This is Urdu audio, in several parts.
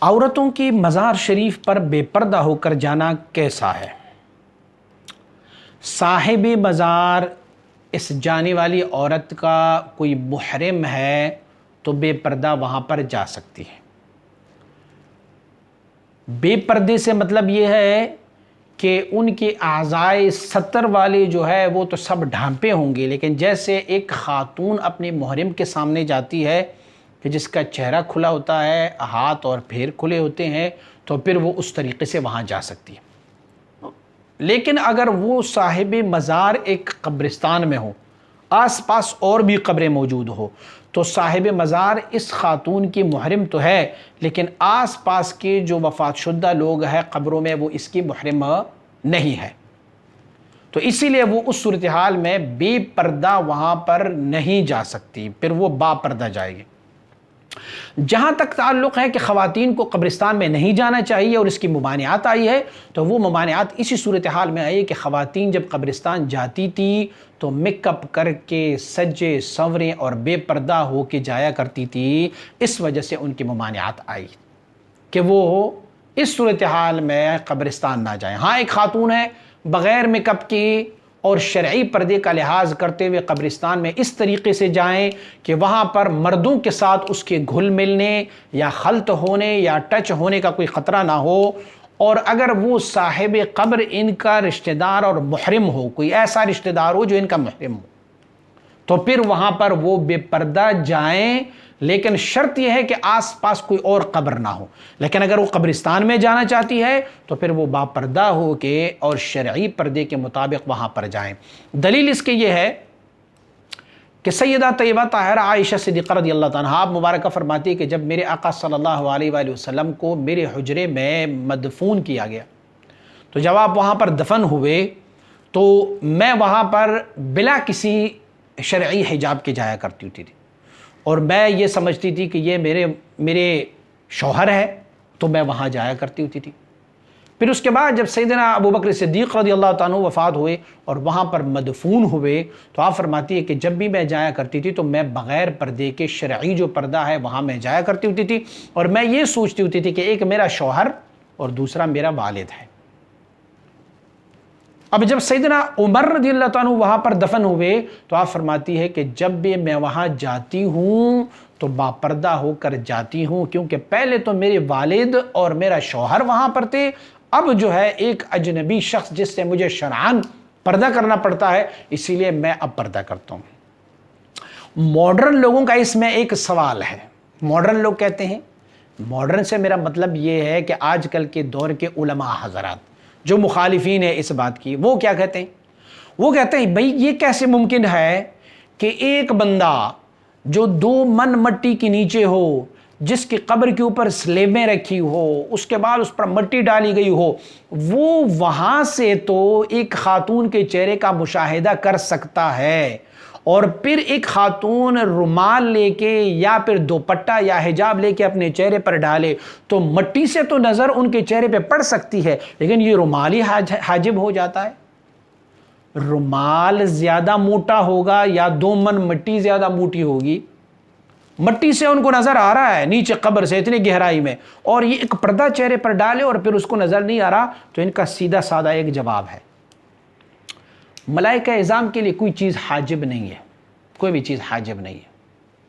عورتوں کی مزار شریف پر بے پردہ ہو کر جانا کیسا ہے؟ صاحب مزار اس جانے والی عورت کا کوئی محرم ہے تو بے پردہ وہاں پر جا سکتی ہے۔ بے پردے سے مطلب یہ ہے کہ ان کے اعضائے ستر والے جو ہے وہ تو سب ڈھانپے ہوں گے، لیکن جیسے ایک خاتون اپنے محرم کے سامنے جاتی ہے کہ جس کا چہرہ کھلا ہوتا ہے، ہاتھ اور پیر کھلے ہوتے ہیں، تو پھر وہ اس طریقے سے وہاں جا سکتی ہے۔ لیکن اگر وہ صاحب مزار ایک قبرستان میں ہو، آس پاس اور بھی قبریں موجود ہو، تو صاحب مزار اس خاتون کی محرم تو ہے، لیکن آس پاس کے جو وفات شدہ لوگ ہیں قبروں میں وہ اس کی محرم نہیں ہے، تو اسی لیے وہ اس صورتحال میں بے پردہ وہاں پر نہیں جا سکتی، پھر وہ با پردہ جائے گی۔ جہاں تک تعلق ہے کہ خواتین کو قبرستان میں نہیں جانا چاہیے اور اس کی ممانعات آئی ہے، تو وہ ممانعات اسی صورتحال میں آئی کہ خواتین جب قبرستان جاتی تھی تو میک اپ کر کے سجے سنورے اور بے پردہ ہو کے جایا کرتی تھی، اس وجہ سے ان کی ممانعات آئی کہ وہ اس صورتحال میں قبرستان نہ جائیں۔ ہاں، ایک خاتون ہے بغیر میک اپ کی اور شرعی پردے کا لحاظ کرتے ہوئے قبرستان میں اس طریقے سے جائیں کہ وہاں پر مردوں کے ساتھ اس کے گھل ملنے یا خلط ہونے یا ٹچ ہونے کا کوئی خطرہ نہ ہو، اور اگر وہ صاحب قبر ان کا رشتہ دار اور محرم ہو، کوئی ایسا رشتہ دار ہو جو ان کا محرم ہو، تو پھر وہاں پر وہ بے پردہ جائیں، لیکن شرط یہ ہے کہ آس پاس کوئی اور قبر نہ ہو۔ لیکن اگر وہ قبرستان میں جانا چاہتی ہے تو پھر وہ با پردہ ہو کے اور شرعی پردے کے مطابق وہاں پر جائیں۔ دلیل اس کے یہ ہے کہ سیدہ طیبہ طاہرہ عائشہ صدیقہ رضی اللہ عنہا مبارکہ فرماتی ہے کہ جب میرے آقا صلی اللہ علیہ وآلہ وسلم کو میرے حجرے میں مدفون کیا گیا، تو جب آپ وہاں پر دفن ہوئے تو میں وہاں پر بلا کسی شرعی حجاب کے جایا کرتی ہوتی تھی، اور میں یہ سمجھتی تھی کہ یہ میرے شوہر ہے، تو میں وہاں جایا کرتی ہوتی تھی۔ پھر اس کے بعد جب سیدنا ابو بکر صدیق رضی اللہ عنہ وفات ہوئے اور وہاں پر مدفون ہوئے، تو آپ فرماتی ہے کہ جب بھی میں جایا کرتی تھی تو میں بغیر پردے کے شرعی جو پردہ ہے وہاں میں جایا کرتی ہوتی تھی، اور میں یہ سوچتی ہوتی تھی کہ ایک میرا شوہر اور دوسرا میرا والد ہے۔ اب جب سیدنا عمر رضی اللہ عنہ وہاں پر دفن ہوئے تو آپ فرماتی ہے کہ جب بھی میں وہاں جاتی ہوں تو باپردہ ہو کر جاتی ہوں، کیونکہ پہلے تو میرے والد اور میرا شوہر وہاں پر تھے، اب جو ہے ایک اجنبی شخص جس سے مجھے شرعاً پردہ کرنا پڑتا ہے، اسی لیے میں اب پردہ کرتا ہوں۔ ماڈرن لوگوں کا اس میں ایک سوال ہے۔ ماڈرن لوگ کہتے ہیں، ماڈرن سے میرا مطلب یہ ہے کہ آج کل کے دور کے علماء حضرات جو مخالفین ہیں اس بات کی، وہ کیا کہتے ہیں؟ وہ کہتے ہیں بھئی یہ کیسے ممکن ہے کہ ایک بندہ جو 2 من مٹی کے نیچے ہو، جس کی قبر کے اوپر سلیبیں رکھی ہو، اس کے بعد اس پر مٹی ڈالی گئی ہو، وہ وہاں سے تو ایک خاتون کے چہرے کا مشاہدہ کر سکتا ہے، اور پھر ایک خاتون رومال لے کے یا پھر دوپٹہ یا حجاب لے کے اپنے چہرے پر ڈالے تو مٹی سے تو نظر ان کے چہرے پہ پڑ سکتی ہے، لیکن یہ رومال ہی حاجب ہو جاتا ہے۔ رومال زیادہ موٹا ہوگا یا 2 من مٹی زیادہ موٹی ہوگی؟ مٹی سے ان کو نظر آ رہا ہے نیچے قبر سے اتنی گہرائی میں، اور یہ ایک پردہ چہرے پر ڈالے اور پھر اس کو نظر نہیں آ رہا، تو ان کا سیدھا سادہ ایک جواب ہے، ملائکہ اعظام کے لیے کوئی چیز حاجب نہیں ہے، کوئی بھی چیز حاجب نہیں ہے،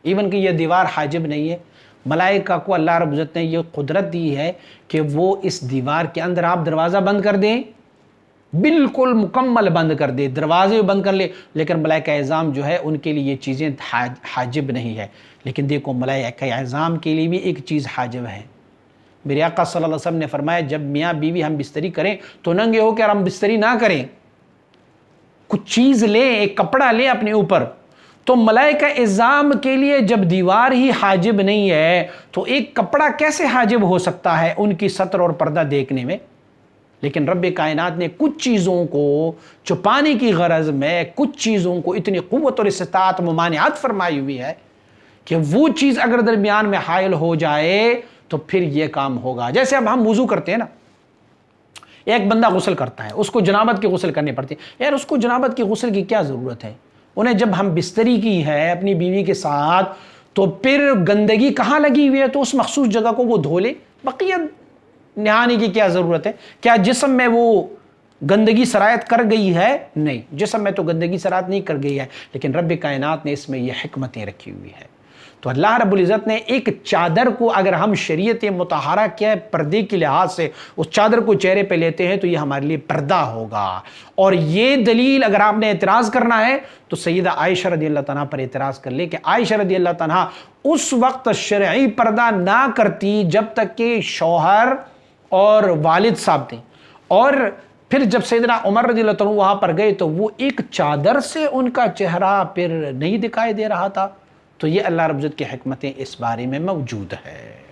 ایون کہ یہ دیوار حاجب نہیں ہے۔ ملائکہ کو اللہ رب العزت نے یہ قدرت دی ہے کہ وہ اس دیوار کے اندر آپ دروازہ بند کر دیں، بالکل مکمل بند کر دے، دروازے بند کر لے، لیکن ملائکہ اعظام جو ہے ان کے لیے یہ چیزیں حاجب نہیں ہے۔ لیکن دیکھو ملائکہ اعظام کے لیے بھی ایک چیز حاجب ہے۔ میرے آقا صلی اللہ علیہ وسلم نے فرمایا جب میاں بیوی ہم بستری کریں تو ننگے ہو کر ہم بستری نہ کریں، کچھ چیز لیں، ایک کپڑا لیں اپنے اوپر۔ تو ملائکہ اعظام کے لیے جب دیوار ہی حاجب نہیں ہے تو ایک کپڑا کیسے حاجب ہو سکتا ہے ان کی ستر اور پردہ دیکھنے میں؟ لیکن رب کائنات نے کچھ چیزوں کو چھپانے کی غرض میں کچھ چیزوں کو اتنی قوت اور استطاعت ممانعات فرمائی ہوئی ہے کہ وہ چیز اگر درمیان میں حائل ہو جائے تو پھر یہ کام ہوگا۔ جیسے اب ہم وضو کرتے ہیں نا، ایک بندہ غسل کرتا ہے، اس کو جنابت کی غسل کرنی پڑتی ہے، یار اس کو جنابت کی غسل کی کیا ضرورت ہے؟ انہیں جب ہم بستری کی ہے اپنی بیوی کے ساتھ تو پھر گندگی کہاں لگی ہوئی ہے تو اس مخصوص جگہ کو وہ دھو لے، بقیہ نہانے کی کیا ضرورت ہے؟ کیا جسم میں وہ گندگی سرایت کر گئی ہے؟ نہیں، جسم میں تو گندگی سرایت نہیں کر گئی ہے، لیکن رب کائنات نے اس میں یہ حکمتیں رکھی ہوئی ہے۔ تو اللہ رب العزت نے ایک چادر کو، اگر ہم شریعت مطہرہ کے پردے کے لحاظ سے اس چادر کو چہرے پہ لیتے ہیں تو یہ ہمارے لیے پردہ ہوگا۔ اور یہ دلیل اگر آپ نے اعتراض کرنا ہے تو سیدہ عائشہ رضی اللہ تعالیٰ پر اعتراض کر لے کہ عائشہ رضی اللہ تعالیٰ اس وقت شرعی پردہ نہ کرتی جب تک کہ شوہر اور والد صاحب تھے، اور پھر جب سیدنا عمر رضی اللہ عنہ وہاں پر گئے تو وہ ایک چادر سے ان کا چہرہ پھر نہیں دکھائی دے رہا تھا۔ تو یہ اللہ رب العزت کی حکمتیں اس بارے میں موجود ہے۔